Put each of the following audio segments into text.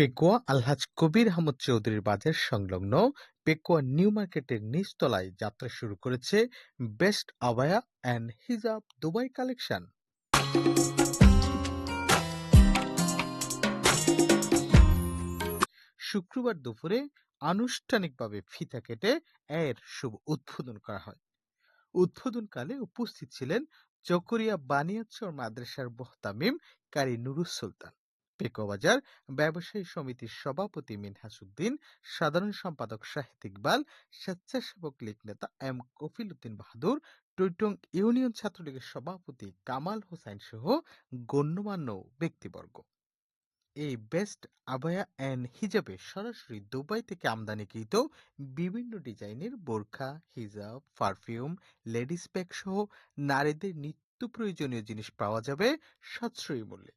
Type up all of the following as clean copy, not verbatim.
পেকুয়া আলহাজ কবির আহমদ চৌধুরীর বাজার সংলগ্ন পেকুয়া নিউ মার্কেটের নিচতলায় যাত্রা শুরু করেছে বেস্ট আবায়া অ্যান্ড হিজাব দুবাই কালেকশন। শুক্রবার দুপুরে আনুষ্ঠানিকভাবে ফিতা কেটে এর শুভ উদ্বোধন করা হয়। উদ্বোধনকালে উপস্থিত ছিলেন চকরিয়া বানিয়াচর মাদ্রাসার মোহতামিম কারি নুরুস সুলতান, পেকোবাজার ব্যবসায়ী সমিতির সভাপতি মিনহাস উদ্দিন, সাধারণ সম্পাদক শাহেদ ইকবাল, স্বেচ্ছাসেবক লীগ নেতা এম কফিল উদ্দিন বাহাদুর, টৈটং ইউনিয়ন ছাত্রলীগের সভাপতি কামাল হোসাইন সহ গণ্যমান্য ব্যক্তিবর্গ। এই বেস্ট আবায়া অ্যান্ড হিজাবে সরাসরি দুবাই থেকে আমদানিকৃত বিভিন্ন ডিজাইনের বোরখা, হিজাব, পারফিউম, লেডিস ব্যাগ সহ নারীদের নিত্য প্রয়োজনীয় জিনিস পাওয়া যাবে সাশ্রয়ী মূল্যে।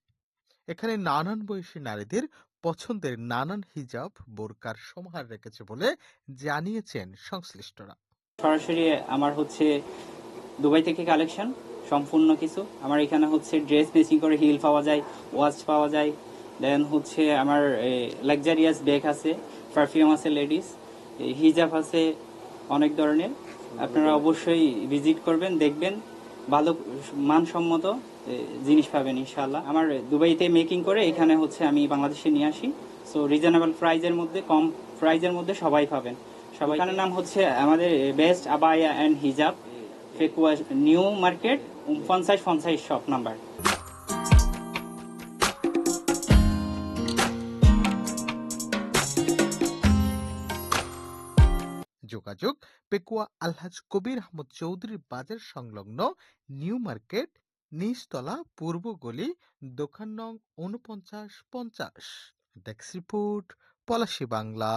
এখানে নানান বয়সী নারীদের পছন্দের নানান হিজাব, বোরকার সমাহার রেখেছে বলে জানিয়েছেন সংশ্লিষ্টরা। সরাসরি আমার দুবাই থেকে কালেকশন সম্পূর্ণ কিছু। আমার এখানে ড্রেস ম্যাচিং করে হিল পাওয়া যায়, ওয়াচ পাওয়া যায়, দেন আমার লাক্সারিয়াস ব্যাগ আছে, পারফিউম আছে, লেডিস হিজাব আছে, অনেক ধরনের। আপনারা অবশ্যই ভিজিট করবেন, দেখবেন, ভালো মানসম্মত জিনিস পাবেন ইনশাআল্লাহ। আমার দুবাইতে মেকিং করে এখানে আমি বাংলাদেশে নিয়ে আসি। সো রিজনেবল প্রাইজের মধ্যে, কম প্রাইজের মধ্যে সবাই পাবেন। সবাই এখানের নাম আমাদের বেস্ট আবায়া অ্যান্ড হিজাব, Pekua new market, 50 shop number. যোগাযোগ পেকুয়া আলহাজ কবির আহমদ চৌধুরীর বাজার সংলগ্ন নিউ মার্কেট, নিচতলা, পূর্ব গলি, দোকান নং 4950। Desk report, Palashi Bangla.